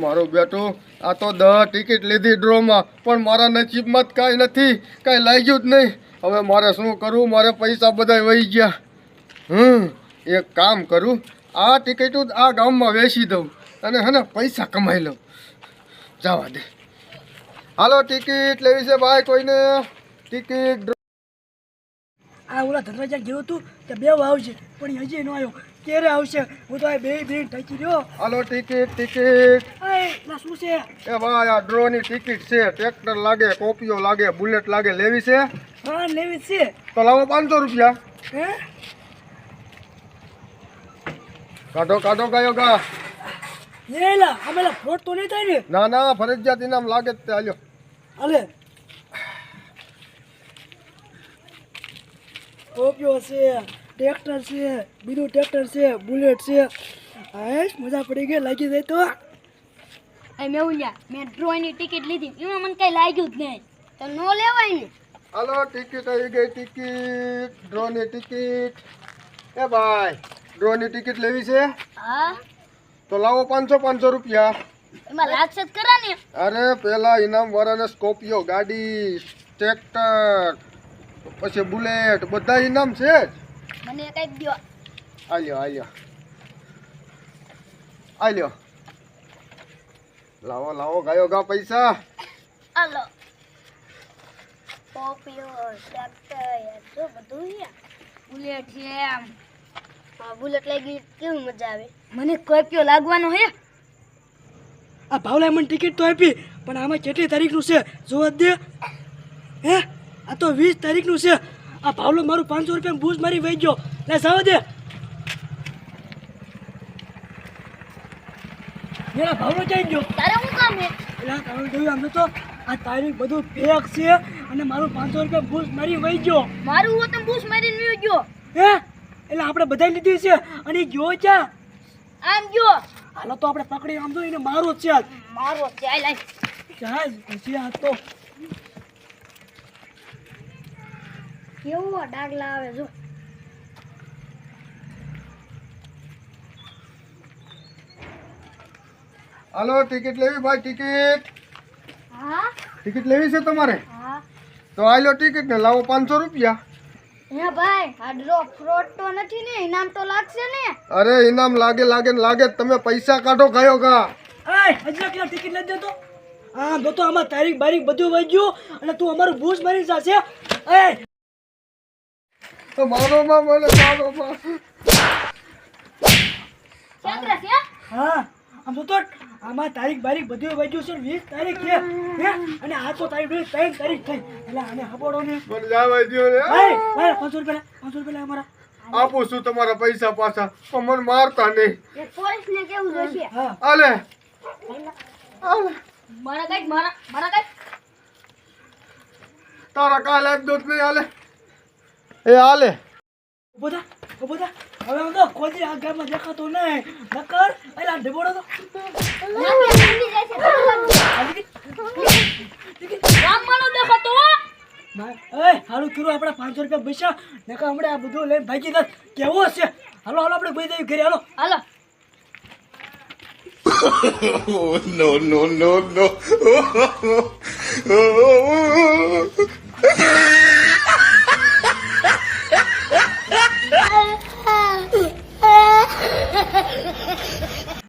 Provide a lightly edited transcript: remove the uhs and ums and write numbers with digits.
મારું બેટું આ તો 10 ટિકિટ લીધી ડ્રોમાં પણ મારા નસીબમાં જ કાંઈ નથી, કાંઈ લાગ્યું જ નહીં. હવે મારે શું કરવું? મારે પૈસા બધા વહી ગયા. એક કામ કરું, આ ટિકિટ આ ગામમાં વેચી દઉં અને હે ને પૈસા કમાઈ લઉં. જવા દે. હાલો, ટિકિટ લેવી છે ભાઈ? કોઈને ટિકિટ? આ ઓલા ધનરાજા ગયો હતું કે 2 આવશે પણ હજી ન આવ્યો. ક્યારે આવશે? હું તો આ બે ટાકી રહ્યો. હાલો, ટિકિટ. શું છે? એ ભાઈ આ ડ્રોની ટિકિટ છે. ટ્રેક્ટર લાગે, કોપીઓ લાગે, બુલેટ લાગે. લેવી છે? હા લેવી છે. તો લાવો 500 રૂપિયા. હે કાઢો ગાયો ગા. લેલા અમેલા ફ્રોડ તો નહીં થાય ને? ના ના, ફરજિયાત ઇનામ લાગે જ તે. હાલ્યો હાલે. કોપીઓ છે, ટ્રેક્ટર છે, બીજું ટ્રેક્ટર છે, બુલેટ છે. હાશ મજા પડી ગઈ. લાગી જાય તો મેં ડ્રોની ટિકિટ લીધી, એમાં મને કઈ લાગ્યું જ નહીં, તો નો લેવાય ને. હાલો, ટિકિટ આવી ગઈ. Ticket, ડ્રોની ticket. એ ભાઈ ડ્રોની ટિકિટ લેવી છે? હા તો લાવો 500 રૂપિયા. એમાં લાગશે જ ખરા ને? અરે પેલા ઇનામ વાળાને સ્કોપિયો ગાડી, ટ્રેક્ટર, પછી બુલેટ બધા ઇનામ છે જ. મને કઈ દો. આલ્યો લાવો ગાયો ગા પૈસા. હાલો. કોપીઓ, ટ્રેક્ટર, જો બધું છે. બુલેટ છે. આ બુલેટ લાગી કેવી મજા આવે. મને કોપીઓ લાગવાનો હે. આ ભાવલા મને ટિકિટ તો આપી પણ આમાં કેટલી તારીખનું છે જોવા દે. હે આ તો 20 તારીખનું છે. આ ભાવલો મારું 500 રૂપિયા બૂઝ મારી વહી ગયો. લે જવા દે. મેરા ભાવલો ક્યાં ગયો? તારે શું કામ હે? એટલે તારું જોયું આમ તો આ તારીખ બધું ફેક છે અને મારું 500 રૂપિયા બૂઝ મારી વહી ગયો. મારું હું તને બૂસ મારીને ન્યુ ગયો. હે એટલે આપણે બધા લીધી છે અને ઈ ગયો ક્યાં? આમ ગયો. હાલો તો આપણે પકડી આમ તો એને મારો જ છે આજ. મારો ચાલ આય. ચાલ પછી આ તો કેવો ડાગલા આવે જો. હાલો, ટિકિટ લેવી ભાઈ? ટિકિટ લેવી છે તમારે? હા તો આલ્યો ટિકિટ ને લાવો 500 રૂપિયા. હે ભાઈ, આ ડ્રો ફ્રોડ તો નથી ને? ઇનામ તો લાગશે ને? અરે ઇનામ લાગે જ. તમે પૈસા કાઢો ગાયો ગા. હજી કેટલા ટિકિટ લઈ દેતો. હા તો આમાં તારીખ બારીખ બધું વહી ગયું અને તું અમારું બૂસ મારી જશે. તો મારો માં બોલે. ચંદ્ર છે? હા આમ તો આમાં તારીખ બારીખ બધું વહી ગયું છે. 20 તારીખ છે. હે અને આ તો તારીખ 3 તારીખ થઈ. એટલે આને હબોડો ને મને જવા દ્યો ને. 500 રૂપિયા અમારા આપું છું તમારા પૈસા પાછા, પણ મને મારતા નહીં. એ પોલીસ ને કેવું જોશે? હા હાલે મારા કઈ તારા કાલ એક દૂધ નહીં. હાલે ઉભો થા. હવે આમ તો કોઈ આ ગામમાં દેખાતો નહીં. નકર એલા ઢબોડો તો ગામમાંનો દેખાતો. હારું કર્યું આપણે 500 રૂપિયા પૈસા. નકર હમણાં આ બધું લઈને ભાગી જાય. કેવો હશે? હાલો આપણે કોઈ દઈ ઘરે. હાલો no.